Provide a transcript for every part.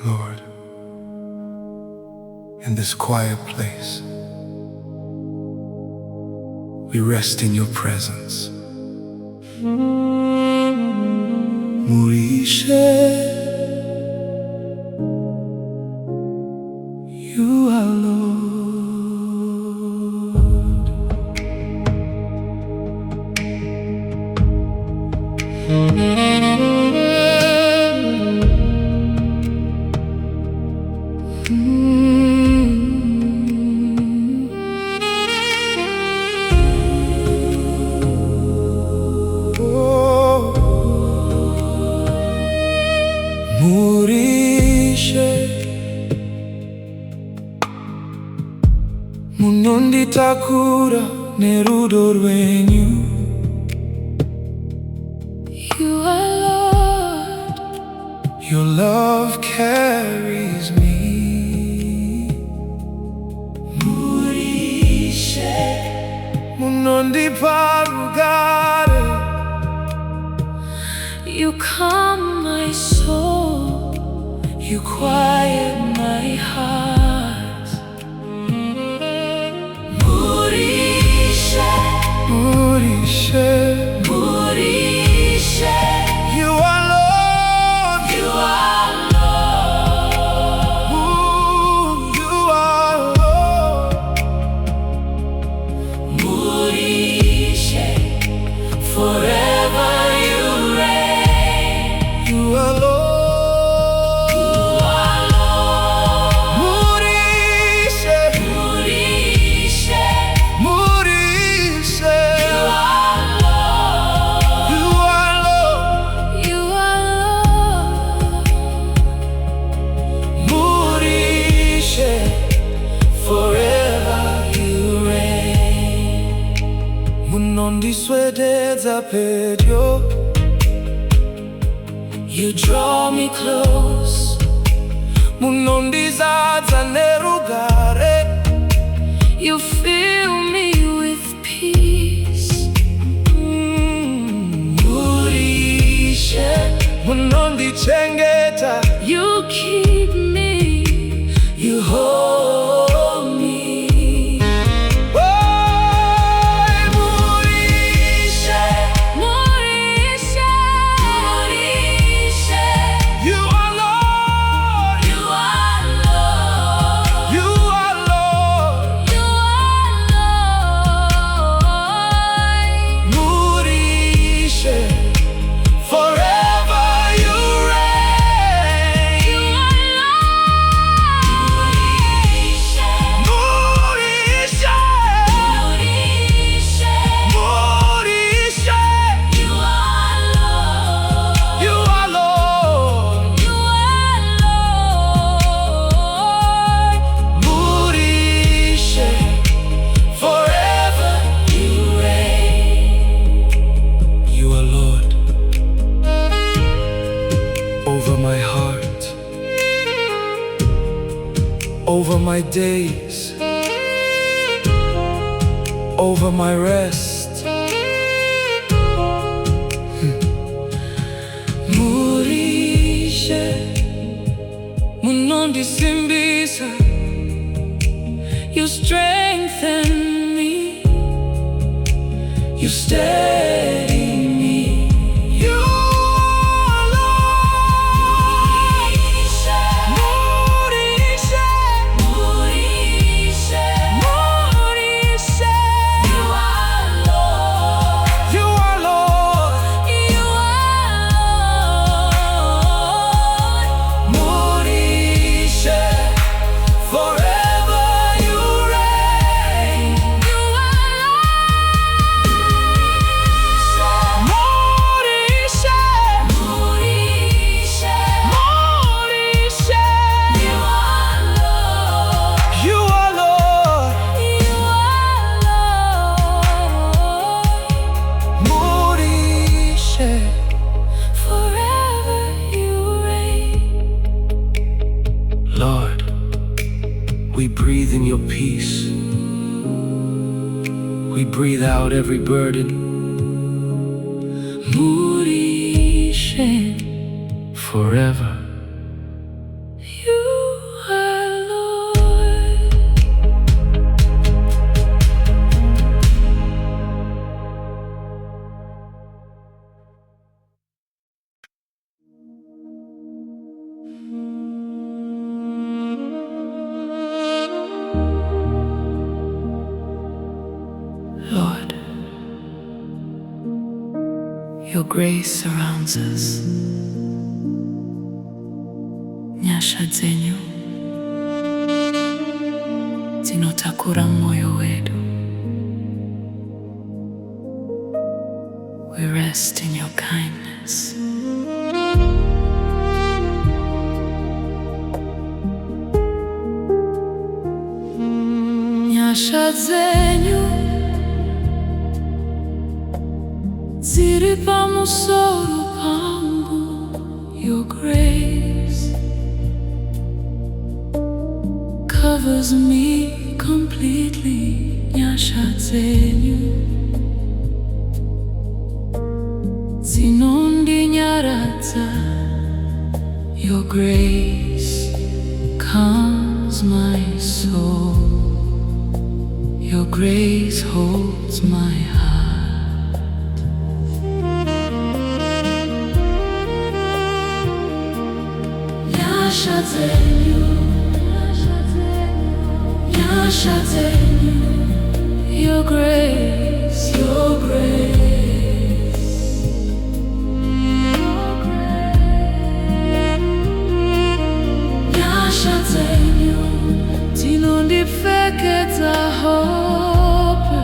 Lord, in this quiet place, we rest in your presence. Muri, Ishe, you are Lord. Muri, Ishe, munonditakura nerudo rwenyu. You are Lord. Your love carries me. Muri, Ishe, munondipa rugare. you calm my soul, you quiet my heart. Muri, Ishe, Muri, Ishe, Muri, Ishe, you are Lord. you are Lord. Ooh, you are Lord. Muri, Ishe, forever you reign. You are Lord. You are Lord. Muri, Ishe, Muri, Ishe, Muri, Ishe, you are Lord. you are Lord. You are Lord. Muri, Ishe, forever you reign. Munondiswededza pedyo. You draw me close. Munondizadza nerugare. You fill me with peace. Muri, Ishe, munondichengeta. You keep me. You hold me. Muri, Ishe, Muri, Ishe, Muri, Ishe, you are Lord. you are Lord. You are Lord. You are Lord. Muri, Ishe, forever you reign. You are Lord. Muri, Ishe, Muri, Ishe, Muri, Ishe, you are Lord. you are Lord. You are Lord. Muri, Ishe, forever You reign. you are Lord. Over my heart, over my days, over my rest. Muri, Ishe, munondisimbisa. You strengthen me. You steady me. You are Lord. Muri, Ishe, Muri, Ishe, Muri, Ishe, you are Lord. you are Lord. You are Lord. Muri, Ishe, forever you reign. You are Lord. Muri, Ishe, Muri, Ishe, Muri, Ishe, you are Lord. you are Lord. You are Lord. Muri, Ishe, Forever you reign. Lord, we breathe in your peace. We breathe out every burden. Muri, Ishe, Forever grace surrounds us. Nyasha Dzenyu dzinotakura moyo wedu. We rest in your kindness. Nyasha Dzenyu dziri pamusoro pangu. Your grace covers me completely. Nyasha Dzenyu dzinondinyaradza. Your grace calms my soul. Your grace holds my heart. Nyasha Dzenyu, Nyasha Dzenyu, your grace, your grace. Nyasha Dzenyu dzinondipfekedza hope.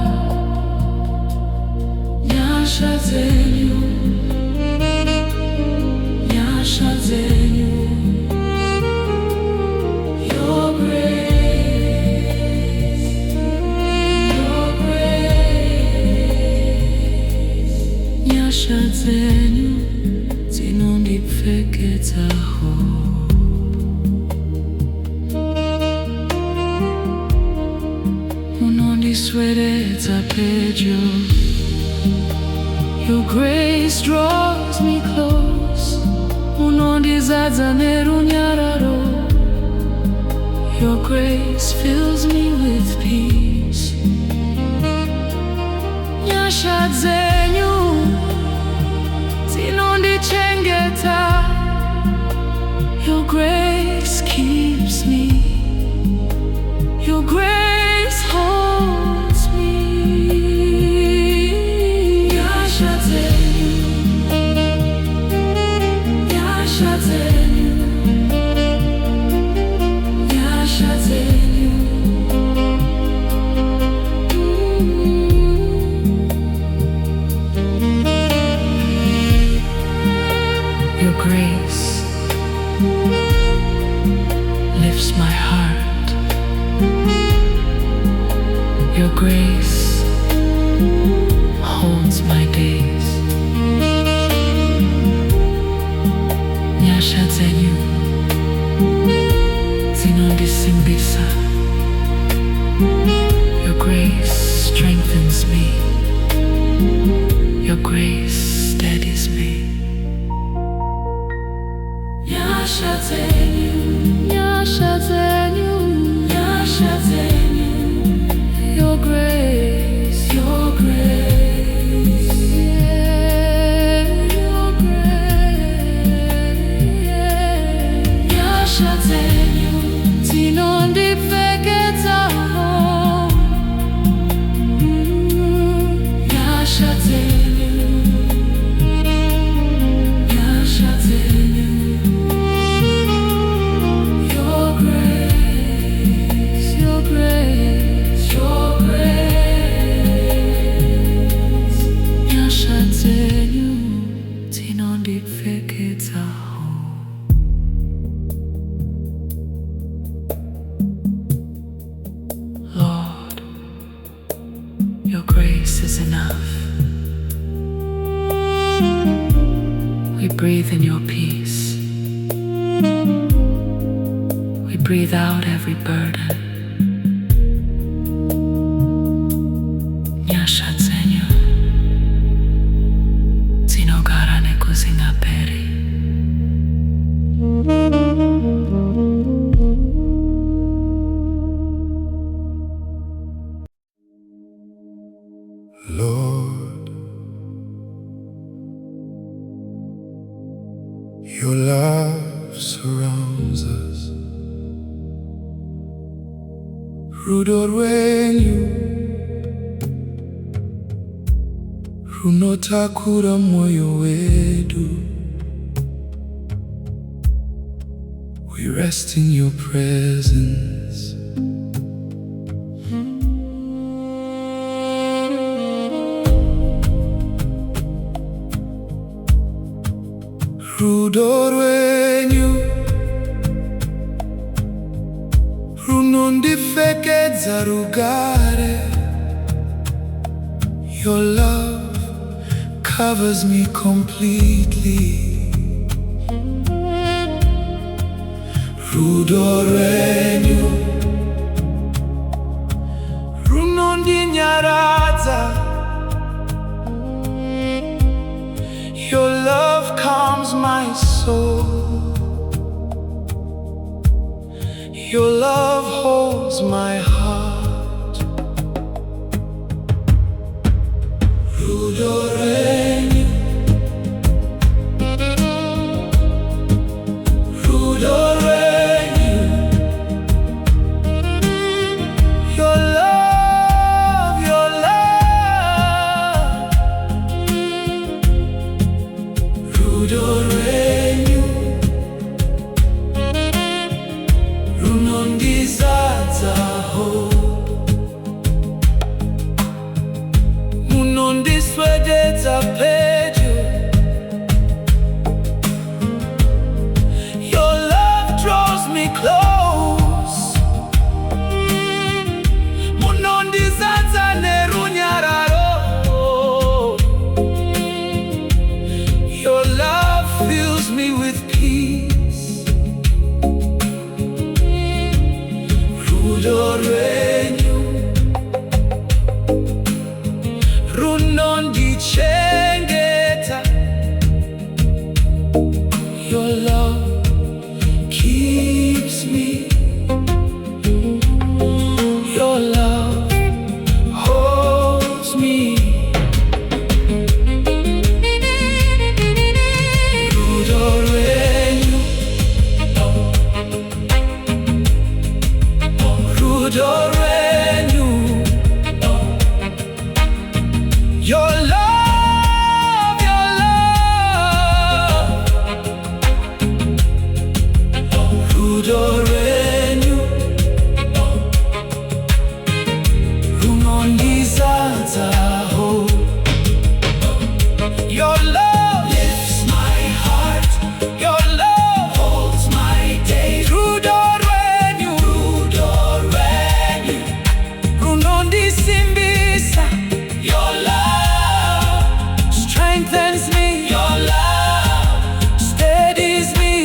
Nyasha Dzenyu, Nyasha Dzenyu, your grace, your grace. Nyasha Dzenyu dzinondipfekedza hope. Unondiswededza pedyo. Your grace draws me close. Unondizadza nerunyararo. Your grace fills me with peace. Nyasha Dzenyu dzinondichengeta. Your grace keeps me. Your grace holds me. Nyasha Dzenyu, Nyasha Dzenyu, Nyasha Dzenyu. Your grace lifts my heart. Your grace holds my days. Nyasha Dzenyu dzinondisimbisa. Your grace strengthens me. Your grace steadies me. Nyasha Dzenyu, Nyasha Dzenyu, Nyasha Dzenyu, your grace, your grace, yeah, your grace, yeah. Nyasha Dzenyu dzinondipfekedza hope. Nyasha Dzenyu, Nyasha Dzenyu, your grace, your grace, your grace. Nyasha Dzenyu dzinondipfekedza hope. Lord, your grace is enough. We breathe in your peace. We breathe out every burden. Nyasha Dzenyu dzinogara nekuzingaperi. Lord, your love surrounds us. Rudo, Rwenyu, runotakura moyo wedu. We rest in your presence. Rudo rwenyu runondipfekedza rugare. Your love covers me completely. Rudo rwenyu runondinyaradza. Your love calms my soul. Your love holds my heart. Rudo rwenyu, Rudo rwenyu. Your love, your love. Rudo rwenyu runondizadzaho. Munondiswededza pedyo. Your love draws me close. Munondizadza nerunyararo. Your love fills me with peace. Rudo rwenyu runondichengeta. Your love keeps me. Your love holds me. Rudo rwenyu, Rudo rwenyu. Your love, your love. Rudo rwenyu runondizadzaho. Your love lifts my heart. Your love holds my days. Rudo rwenyu, Rudo rwenyu runondisimbisa. Your love strengthens me. Your love steadies me.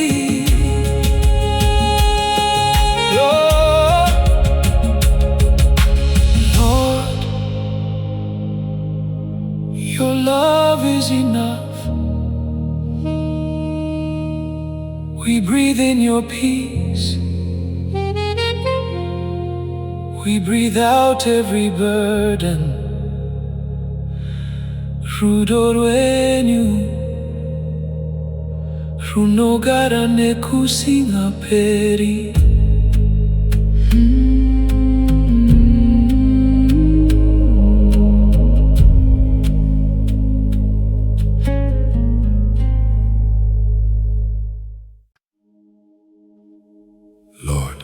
Lord, Lord, your love is enough. We breathe in your peace. We breathe out every burden. Rudo rwenyu runogara nekusingaperi. Lord,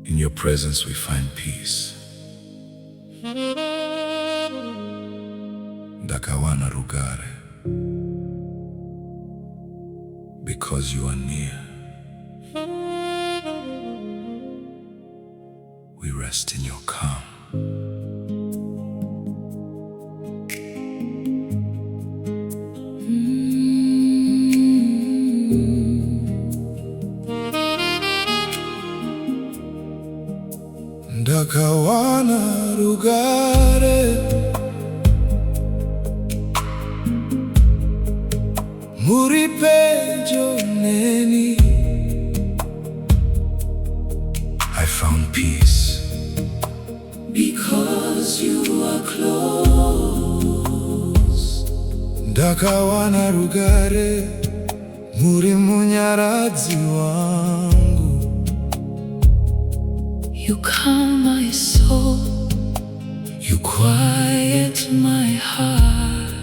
in your presence we find peace. Ndakawana Rugare, because you are near, we rest in your calm. Ndakawana Rugare, Muri pedyo neni. I found peace because you are close. Ndakawana Rugare, muri munyaradzi wangu. You calm my soul. You quiet my heart.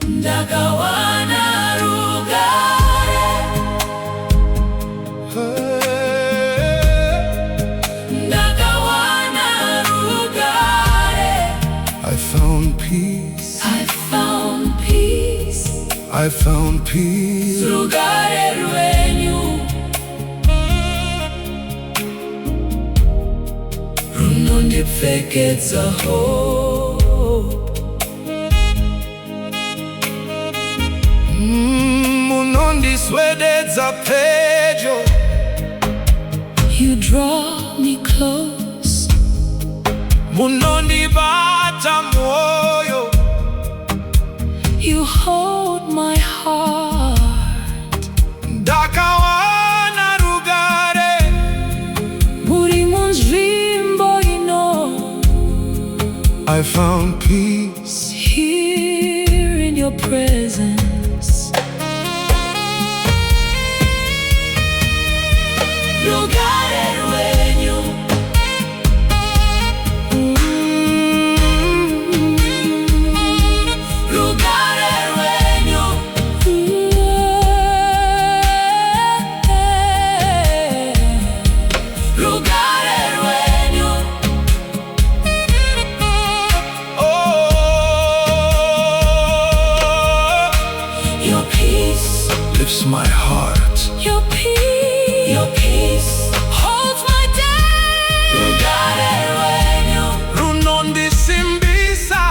Ndakawana Rugare. Ndakawana Rugare. I found peace. I found peace. I found peace. Rugare Rwenyu. Runondipfekedza hope. Munondiswededza pedyo. You draw me close. Munondibata moyo. You hold my heart. Ndakawana Rugare. Muri munzvimbo ino. I found peace here in your presence. Rugare Rwenyu. Rugare Rwenyu. Rugare Rwenyu. Oh, Your peace. lifts my heart. Your peace. Your peace. Holds my day. Rugare Rwenyu. Runondisimbisa.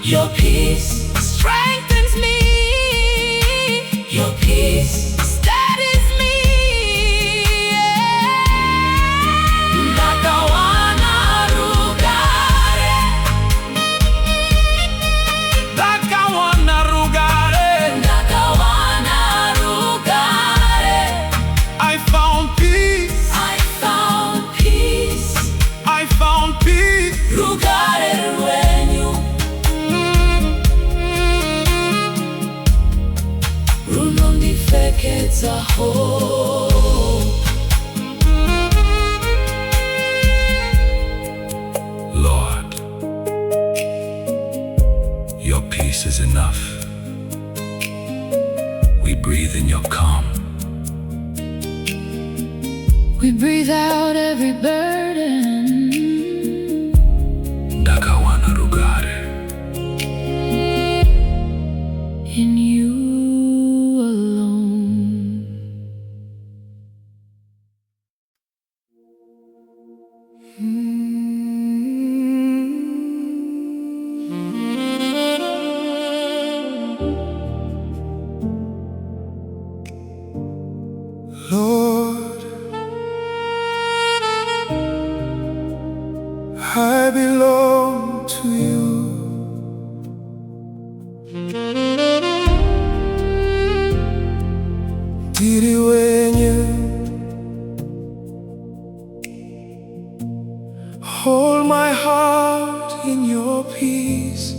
Your peace. Strengthens me. Your peace. Steadies me. Ndakawana Rugare. Ndakawana Rugare. Ndakawana Rugare. I found peace. I found peace. I found peace. Rugare Rwenyu. Runondipfekedza hope. Lord, your peace is enough. We breathe in your calm. We breathe out every burden. Ndakawana Rugare. In you alone. Lord, I belong to you. Ndiri Wenyu. Hold my heart in your peace.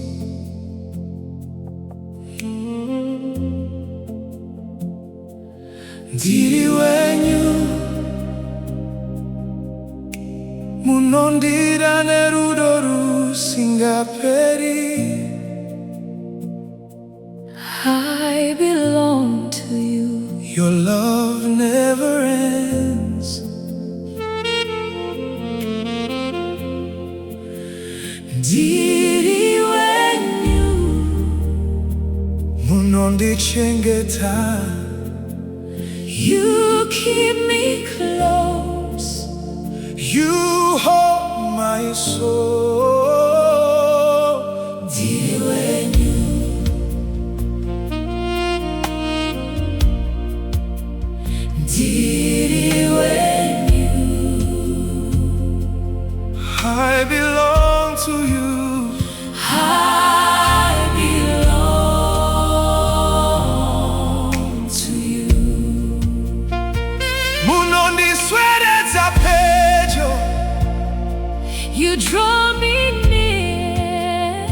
Ndiri Wenyu. Munondira nerudo rusingaperi. I belong to you. Your love never ends. Ndiri Wenyu. Munondichengeta. You keep me close. You hold my soul. Ndiri Wenyu. Ndiri Wenyu. I belong to you. I belong to you. Munondiswededza pedyo. You draw me near.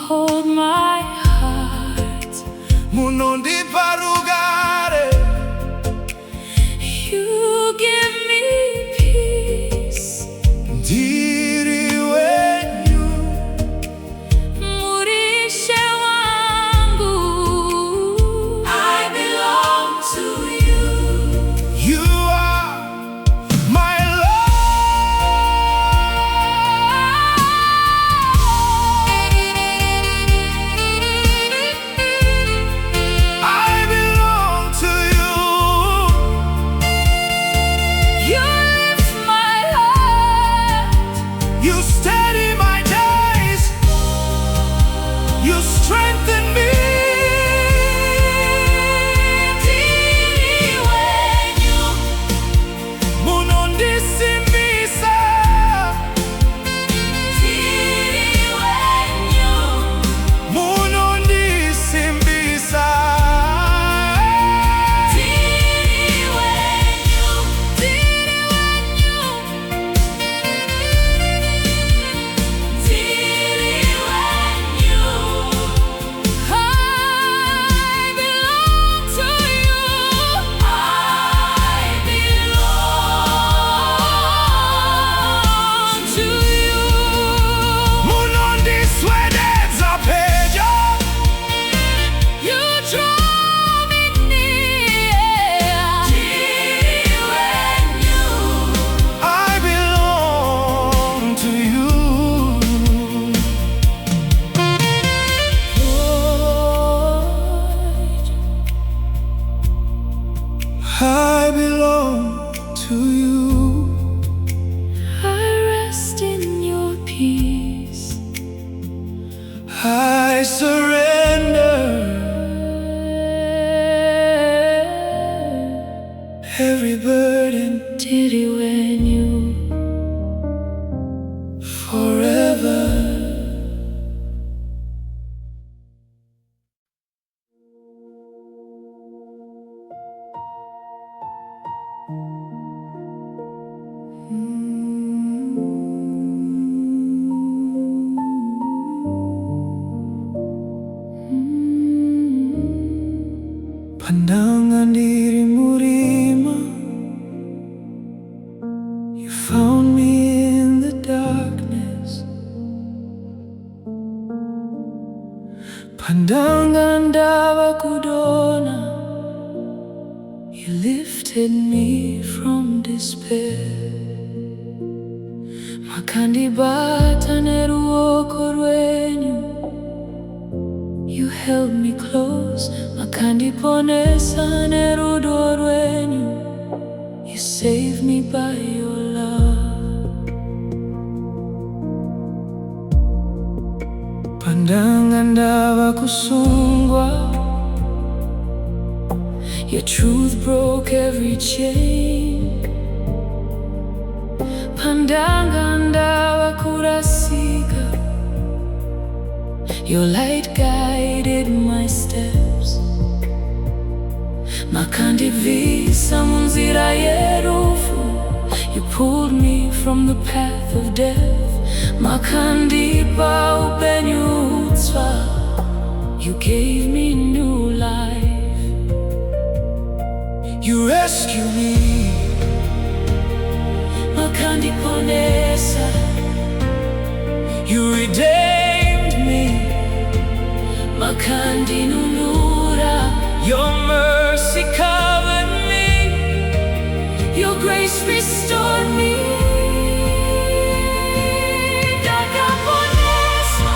hold my heart. Munondipa rugare. You give me peace. Ndiri wenyu. Muri Ishe wangu. I belong to you. You are my I belong to you. I rest in your peace. I surrender every burden. Ndiri Wenyu. Forever. Pandangan dirimu rima. You found me in the darkness. Pandangan Ndakakudona. You lifted me from despair. Makandibata neruoko Rwenyu. You held me close. Ndakaponeswa Rudo Rwenyu. You saved me by your love. Pandangan ndavakusungwa. Your truth broke every chain. Pandangan ndavakurasika. Your light guided my steps. Makandivisa munzira yerufu. You pulled me from the path of death. Makandipa upenyutswa. You gave me new life. You rescued me. Ndakandiponeswa. You redeemed me. Makandinunura. Your mercy covered me. Your grace restored me. Ndakaponeswa.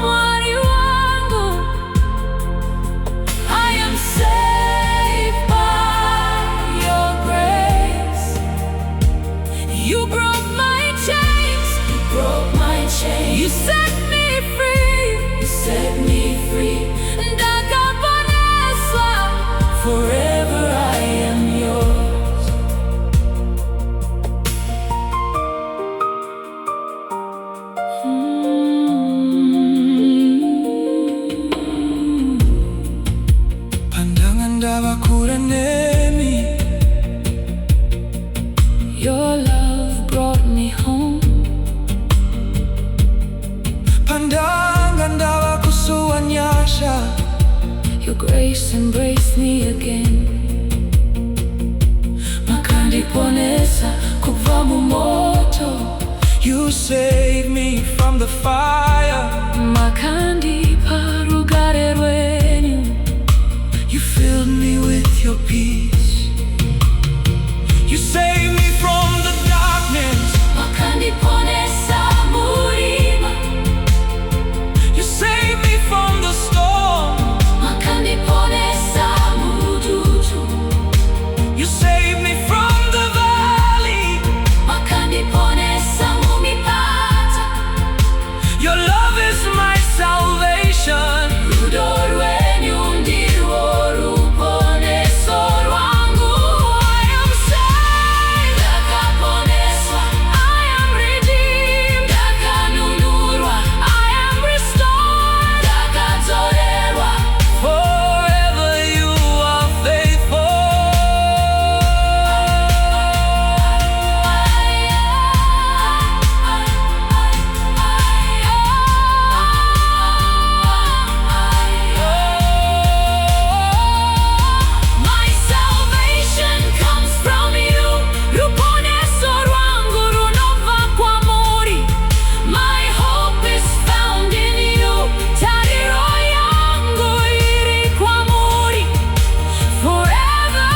Mwari wangu. I am saved by your grace. You broke my chains. You broke my chains. You set me free. You set me free. Ndakaponeswa. Forever I am yours. Pandangan ndavakuranemi. Your love brought me home. grace embrace me again. Makandiponesa kubva mumoto. You save me from the fire. Makandipa rugare rwenyu. You filled me with your peace. You saved me from the darkness. Makandiponesa murima. You saved me from the storm. Makandiponesa mudutu. You saved me from the valley. Makandiponesa mumipata. Your love is my salvation. Rudo Rwenyu Ndiri Rwangu. I am saved. Ndakaponeswa. I am redeemed. Ndakanunurwa. I am restored. Ndakadzorerwa. Forever you are faithful. My salvation comes from you. Rangu runobva kwa Muri. My hope is found in you. Tariro yangu iri kwa Muri. Forever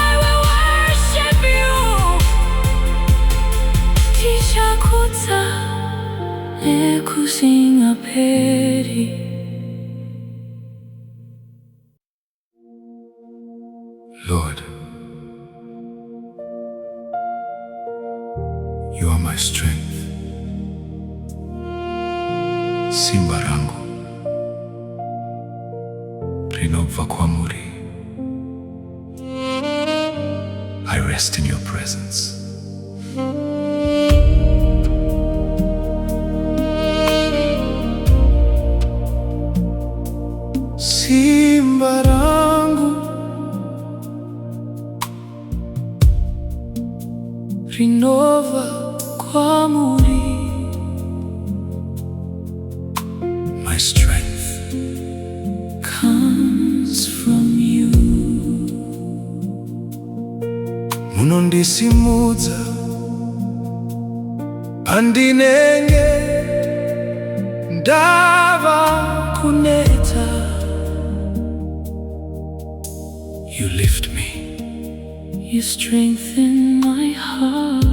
I will worship you. Tichakuta nekusingaperi. Lord, you are my strength. Simba Rangu rinobva kwa Muri. I rest in your presence. Simba Rangu rinova kwa Muri. My strength Comes from you. munondisimudza andinenge ndava kuneta. You lift me. You strengthen my heart.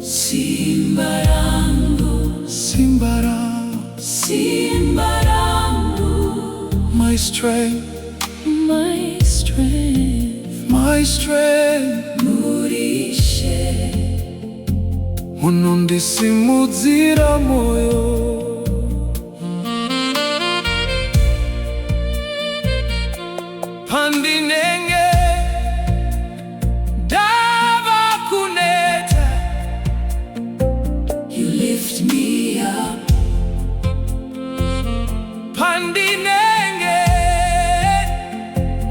Simba Rangu. Simba Rangu, Simba Rangu. my strength, My strength. my strength. Muri Ishe. Unondisimudzira moyo. Pandinenge ndava kuneta. You lift me up. Pandinenge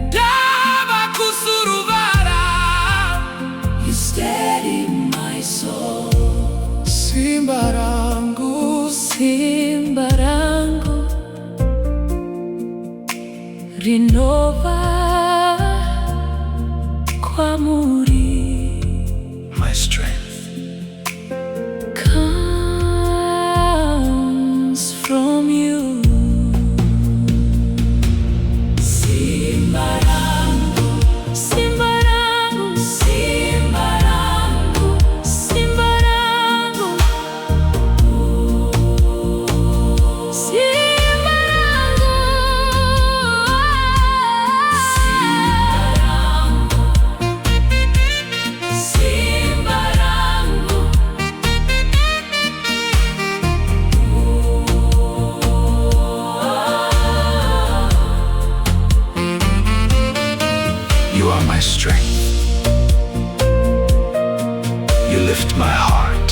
ndava kusuruvara. You steady my soul. Simba Rangu, Simba Rangu rinova kwa Muri. my strength. Comes from you. Simba Rangu. Simba Rangu. Simba Rangu. Simba Rangu. Simba Rangu. Simba Rangu. You are my strength. You lift my heart.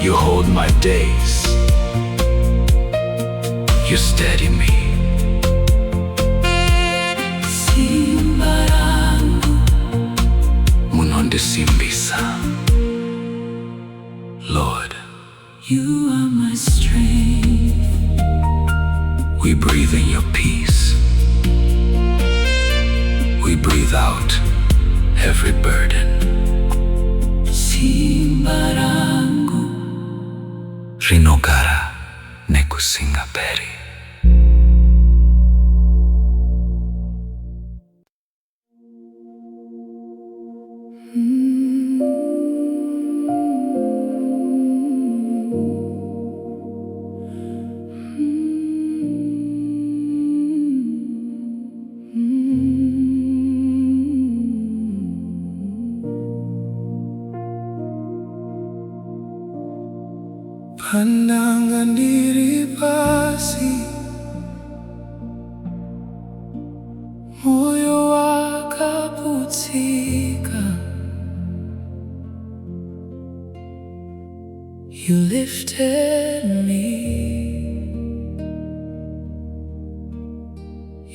You hold my days. You steady me. Simba Rangu. Munondisimbisa. Lord, You are my strength. We breathe in your peace. We breathe out every burden. Simba rangu rinogara nekusinga peri. Pandangan diri pasi, moyo wakaputika. You lifted me.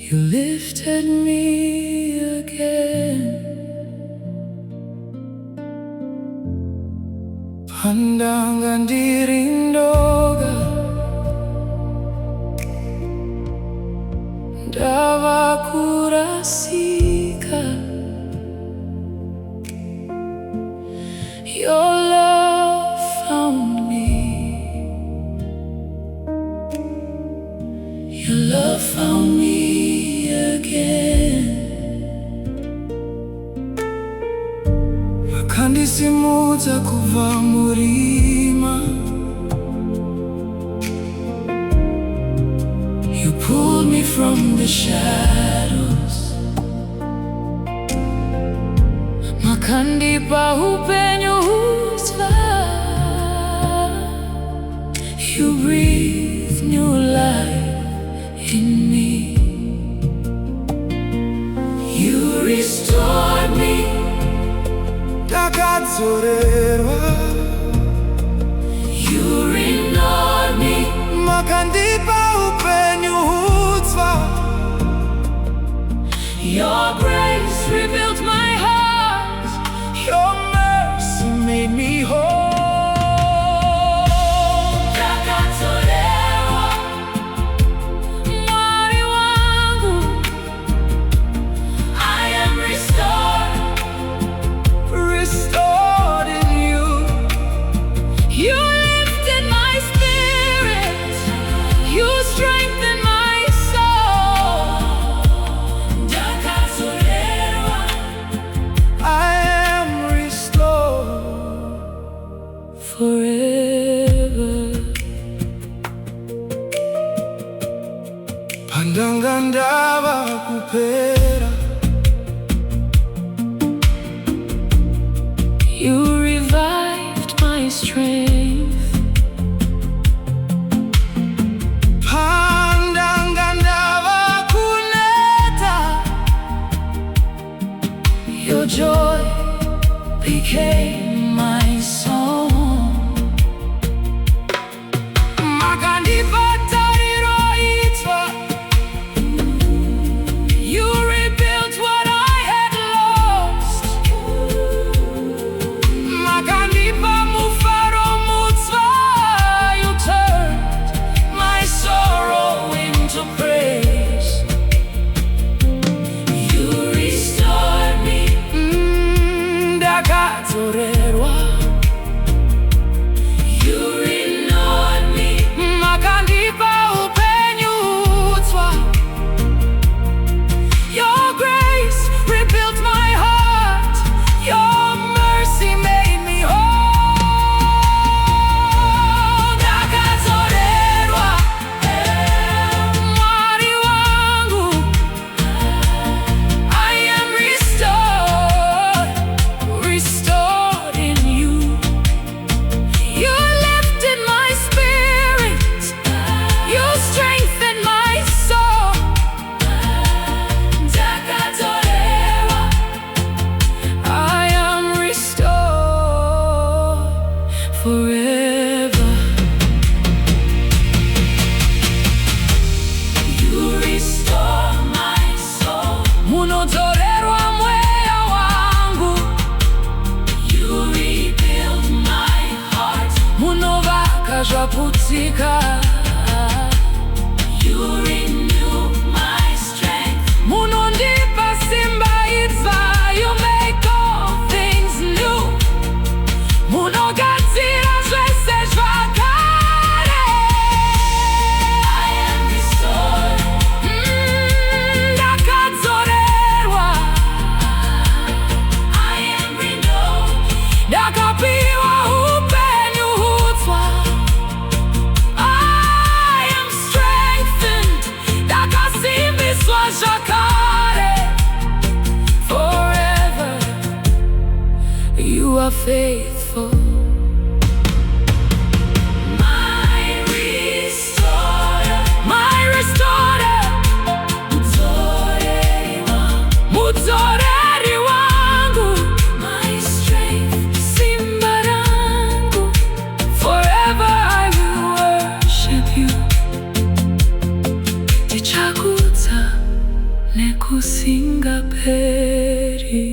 You lifted me again. Pandangan diri ndoga, ndavakurasika. Your love found me. Your love found me again. Makandisimudza kubva murima. You pulled me from the shadows. Makandipa upenyu husva. You breathe new life in me. You restored me. Ndakadzorerwa. You renewed me. Makandipa upenyu husva. Your grace rebuilt my heart. Your mercy made me whole. Ndakadzorerwa, Muri wangu. I am restored. Restored in you. You lifted my spirit. You strengthened my soul. Ndakadzorerwa, I am restored forever. Pandanga ndava kupera. you revived my strength. Pandanga ndava kuneta. Your joy became my song. Makandipa tariro itsva. You rebuilt what I had lost. Makandipa mufaro mutsva. You turned my sorrow into praise. You restored me. Ndakadzorerwa. You renewed me. Makandipa upenyu husva. Your grace rebuilt my heart. Your mercy made me whole. Ndakadzorerwa, Muri wangu. I am restored, restored in you. ndakaputika. You renew my strength. Munondipa simba idzva. You make all things new. Munogadzira zvese zvakare. I am restored. Ndakadzorerwa. I am renewed. Ndakapiwa upenyu hutsva. I am strengthened. Ndakasimbiswa zvakare. Forever you are faithful. My restorer. My restorer. Mudzoreri wangu. My strength. Simba rangu. Forever I will worship you. Ndichakudza nekusingaperi.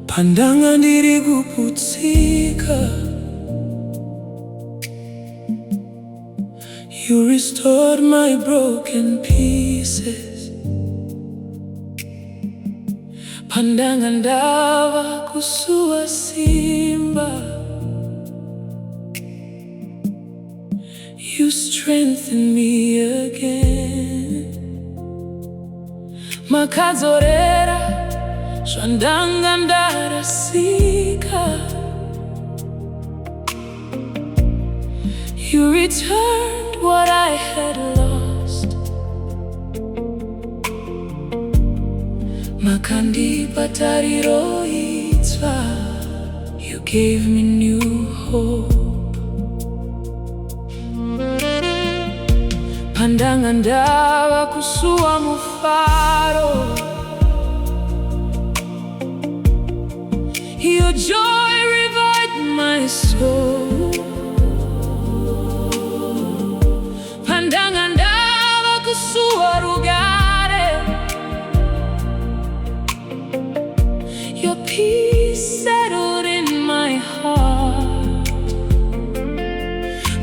Pandanga ndiri kuputsika, you restored my broken pieces. Pandanga ndava kusuwa simba, you strengthened me again. Makadzorera zvandanga ndarasika. You returned what I had lost. Makandipa tariro idzva. You gave me new hope. Pandanga ndava kusuwa mufaro. Your joy revived my soul. Pandanga ndava kusuwa Rugare. Your peace settled in my heart.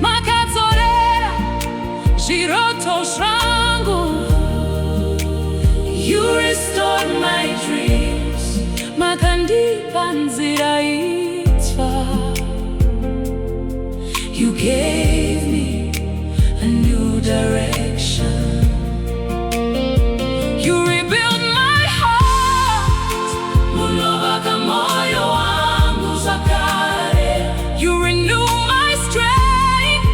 Ndakadzorerwa zviroto zvangu. You restored my dreams. Makandipa nzira itsva. You gave me a new direction. You rebuilt my heart. Munovaka moyo wangu zvakare. You renew my strength.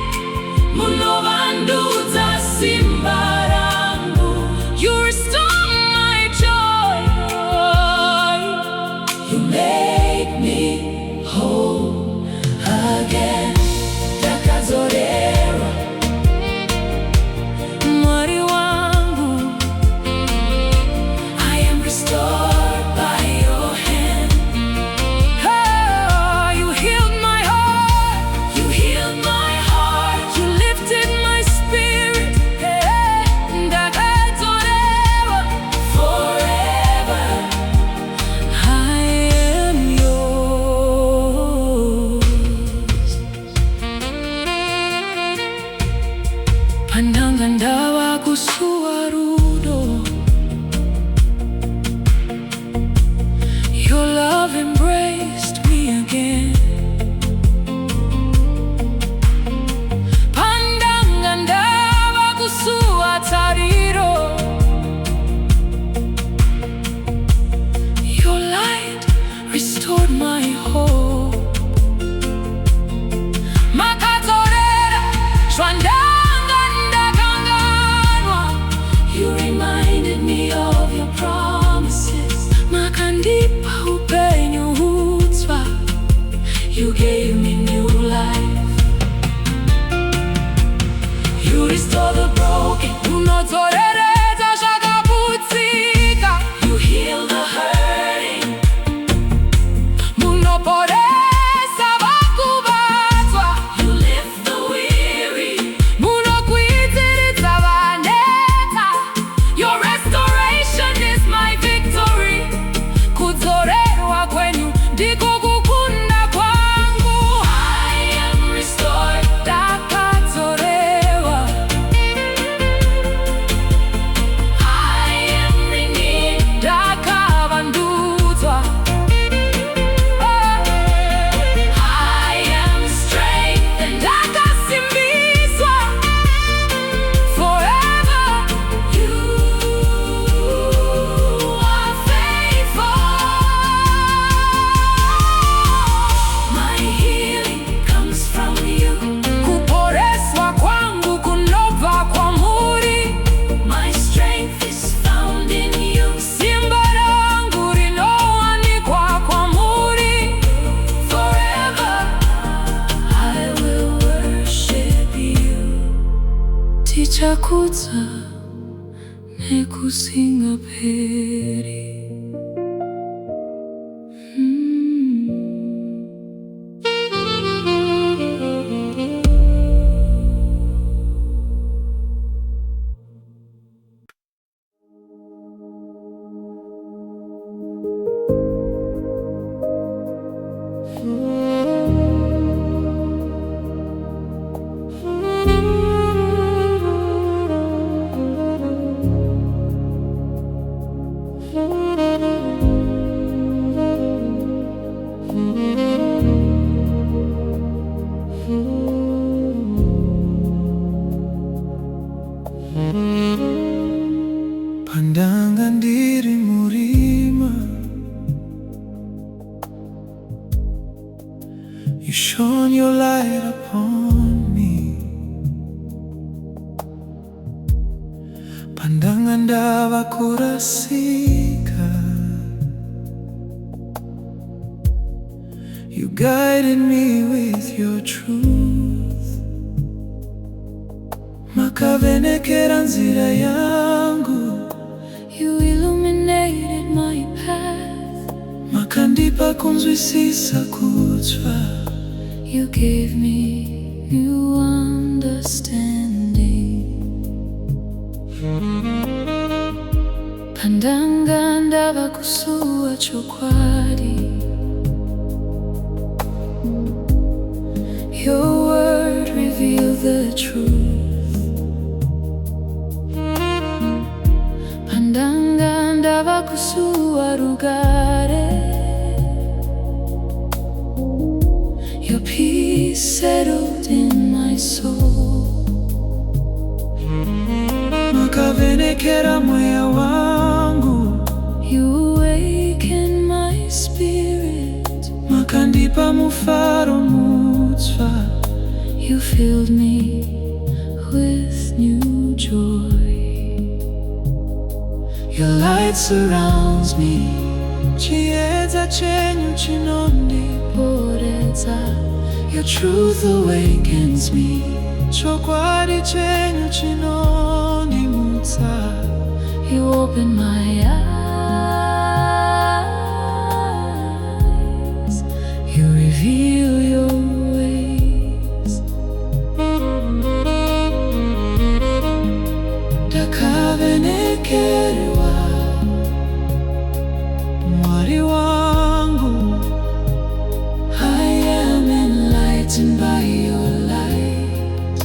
Munovandudza simba rangu. You restore my joy. You make me whole again. Ndakadzorerwa. Muri wangu. I am restored by your hand. Oh, you healed my heart. You healed my heart. You lifted my spirit. Hey, Ndakadzorerwa. Forever I am yours. Pandanga ndava kusuwa Rudo. Your love embraced me again. Pandanga ndava kusuwa tariro. Your light restored my hope. Makadzorera zvandanga ndakanganwa. you reminded me of your promises. Makandipa upenyu hutsva. You gave me new life. You restore the broken. Unodzoreredza zvakaputsika. tichakudza nekusingaperi. Pandanga Ndiri murima, you shone your light upon me. Pandanga ndavakurasika, you guided me with your truth. Makavhenekera nzira yangu, you illuminated my path. Makandipa kunzwisisa kutsva, you gave me new understanding. Pandanga ndavakusuwa chokwadi, your word revealed the truth. Pandanga ndavakusuwa Rugare, your peace settled in my soul. Makavhenekera mweya wangu, you awakened my spirit. Makandipa mufaro mutsva, you filled me with new joy. Your light surrounds me, chiedza chenyu chinondiporedza. Your truth awakens me, chokwadi chenyu chinondimutsa. You open my eyes, you reveal your ways. Ndakavhenekerwa, Muri wangu, I am enlightened by your light.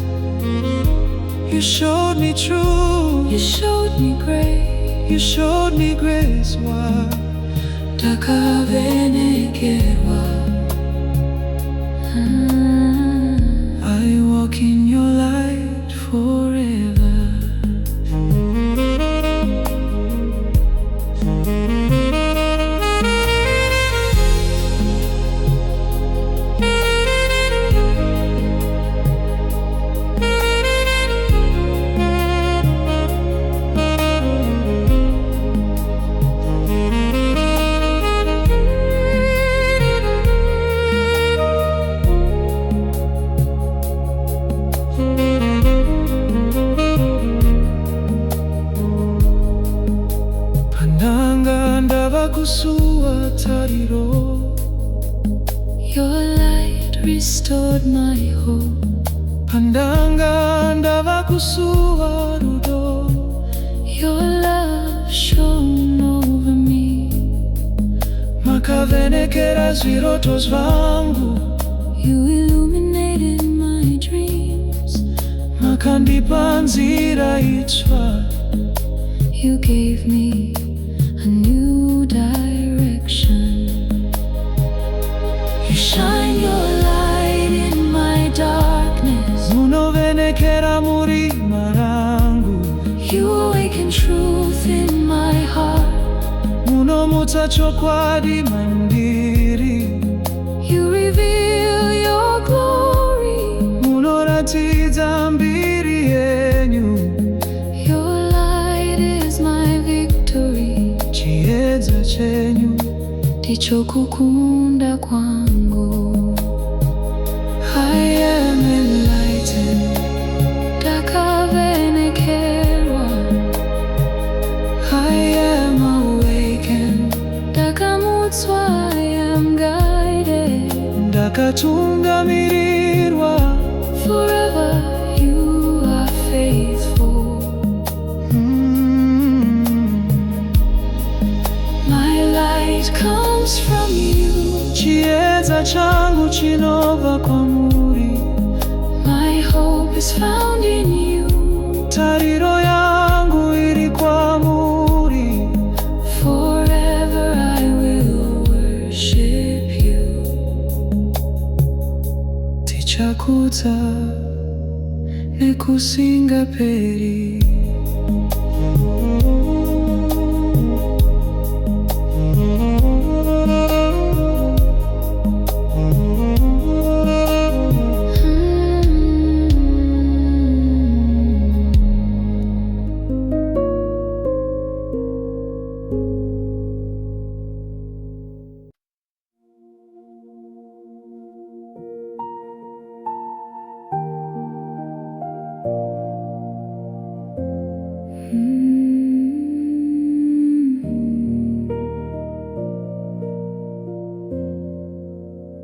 you showed me truth, you showed me grace, you showed me grace. Ndakavhenekerwa. I walk in your light forever. Ndavakusuwa tariro, your light restored my hope. Pandanga ndavakusuwa Rudo, your love shone over me. Makavhenekera zviroto zvangu, you illuminated my dreams. Makandipa nzira itsva, you gave me a new direction. You shine your light in my darkness. Munovhenekera murima rangu, you awaken truth in my heart. Munomutsa chokwadi mandiri, you reveal your glory. Munoratidza mbiri yenyu, your light is my victory. chiedza chenyu ndicho kukunda kwangu. I am enlightened, Ndakavhenekerwa. uchatungamirirwa. Forever you are faithful. My light comes from you. Chiedza changu chinobva kwamuri. My hope is found in you. Tariro yangu iri kwamuri. Forever I will worship you. Tichakudza nekusinga peri.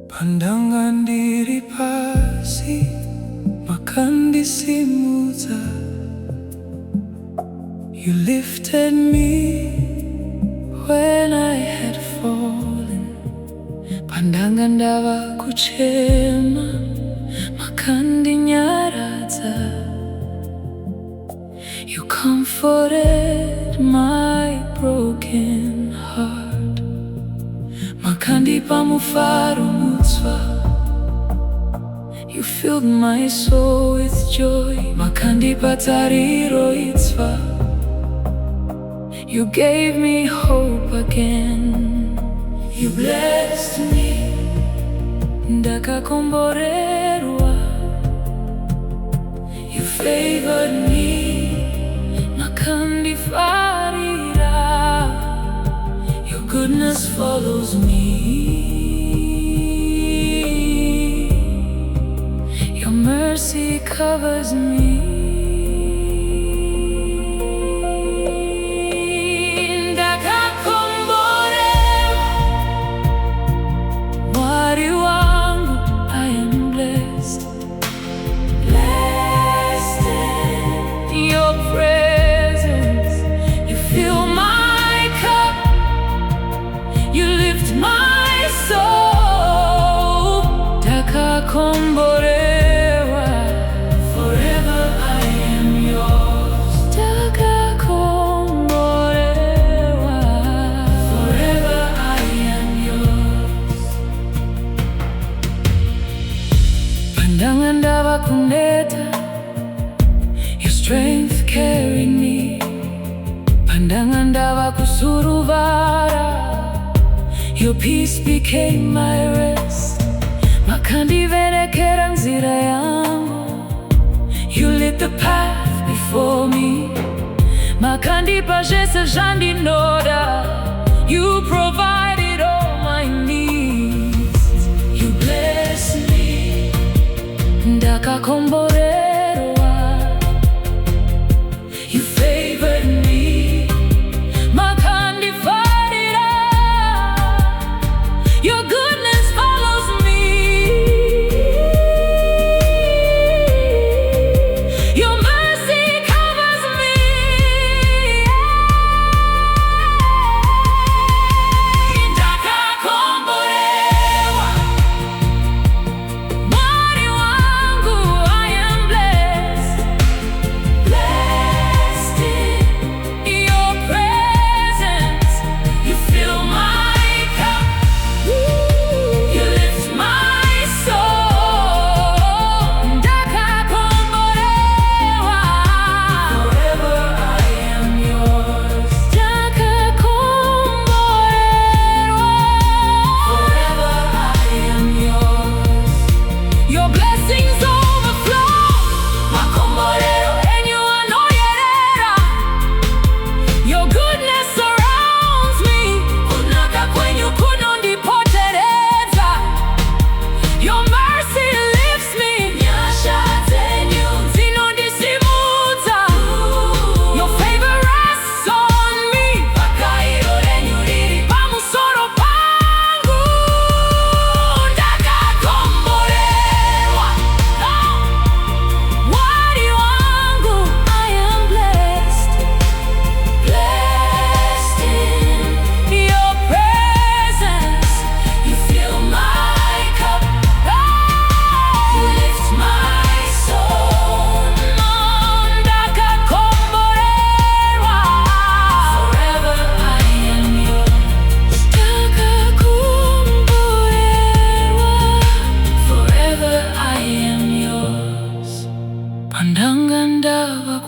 Pandanga ndiri pasi, makandisimudza. You lifted me when I had fallen. Pandanga ndava kuchema, makandinyaradza. You comforted my broken heart. Makandipa mufaro mutsva. You filled my soul with joy. Makandipa tariro itsva. You gave me hope again. You blessed me. Ndakakomborerwa. You favored me. Makandifarira. Your goodness follows me. Your mercy covers me. Ndakakomborerwa. Mwari wangu, I am blessed. Blessed in your presence. You fill my cup. You lift my soul. Ndakakomborerwa. Forever I am yours. Ndakakomborerwa. Forever I am yours. Pandanga ndava kuneta. Your strength carried me. Pandanga ndava kusuruvara. Your peace became my rest. Makandivhenekerwa nzira yangu. You lit the path before me. Makandipa zvese zvandinoda. You provided all my needs. You blessed me. Ndakakomborerwa. You favored me. Makandifarira. Your goodness follows me. Your mercy covers me.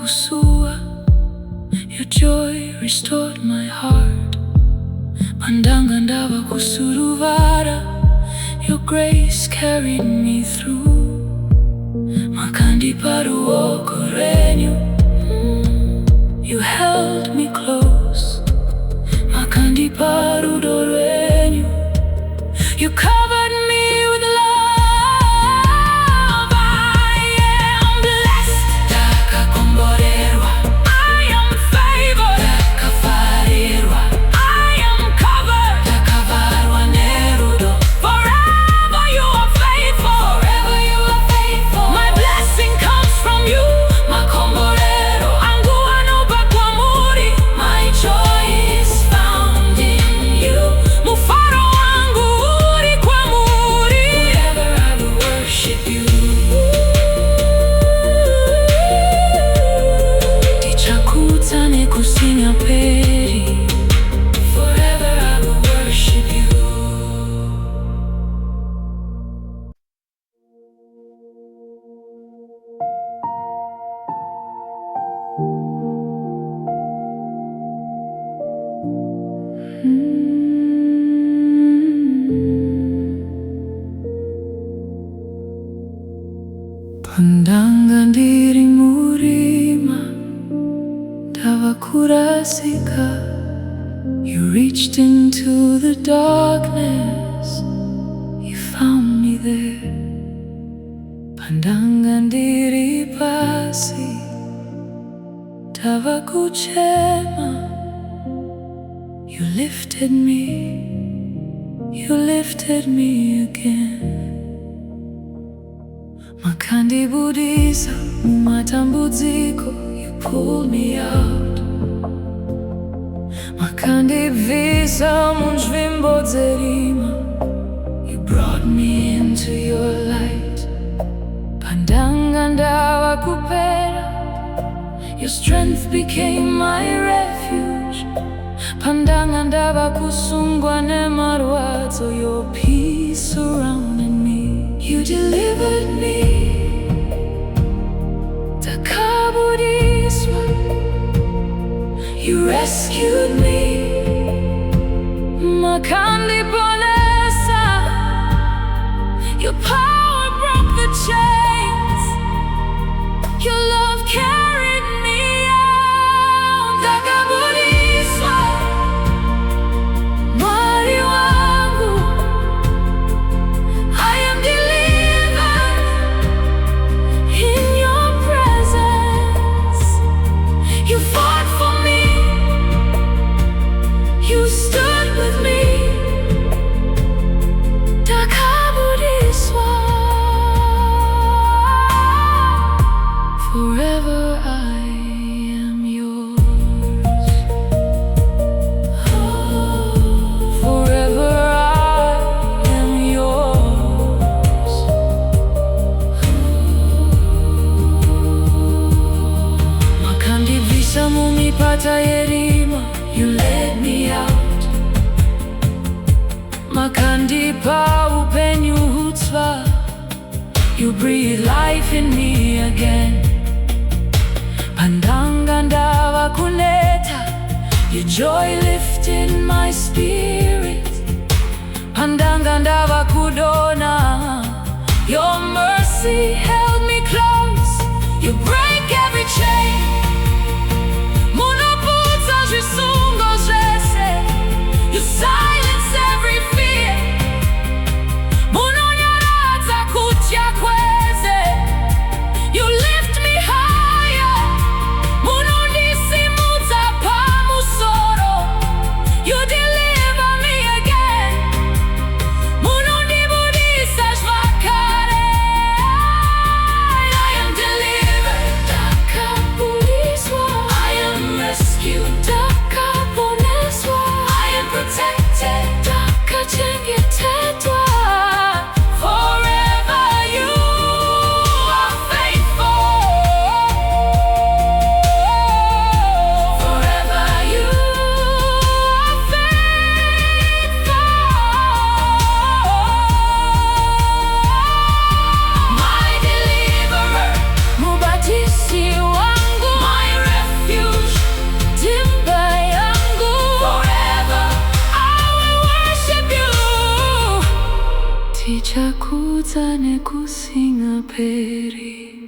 kusua. Your joy restored my heart. Pandanga ndava kusuruvara. Your grace carried me through. Makandipa ruoko Rwenyu. You held me close. Makandipa Rudo Rwenyu. You covered me with love. I am blessed. Ndakakomborerwa. I am favored. Ndakavhenekerwa. I am covered. Ndakavhenekerwa nerudo. Forever you are faithful. Forever you are faithful. My blessing comes from you. Makomborero. Rangu anobva Muri. My joy is found in you. Mufaro wangu uri kwa Muri. Forever I will worship you. Tichakuta nekusinya peri. Forever I will worship you. Pandanga ndiri murima, ndava kurasika. You reached into the darkness, you found me there. Pandanga ndiri pasi, ndava kuchema. You lifted me again. Makandibudisa mumatambudziko, you pulled me out. Makandibvisa munzvimbo dzerima, you brought me into your light. Pandanga ndava kupera, your strength became my refuge. Pandanga ndava kusungwa nemarwadzo, your peace surrounded me. You delivered me. Ndakabudiswa. You rescued me. Ndakandiponeswa. Your power broke the chains. Your love carried me out. Ndakabudiswa. Mwari wangu. I am delivered in your presence. You fought for me. You stood with me. Ndakabudiswa. Forever I am yours. Forever I am yours. Makandibvisa mumipata yerima, you led me out. Makandipa upenyu hutsva, you breathe life in me again. Pandanga ndava kuneta, your joy lifted my spirit. Pandanga ndava kudona, your mercy held me close. You break every chain. Munoputsa zvisungo zvese. You silence every fear. Munonyaradza kutya kwese. You lift me higher. Munondisimudza pamusoro. You deliver me again. Munondibudisa zvakare. I am delivered. Ndakabudiswa. I am rescued. Ndakaponeswa. I am protected. Ndakachengetedwa. Forever you are faithful. Forever you are faithful. My deliverer, mubatisi wangu. My tichakudza nekusingaperi.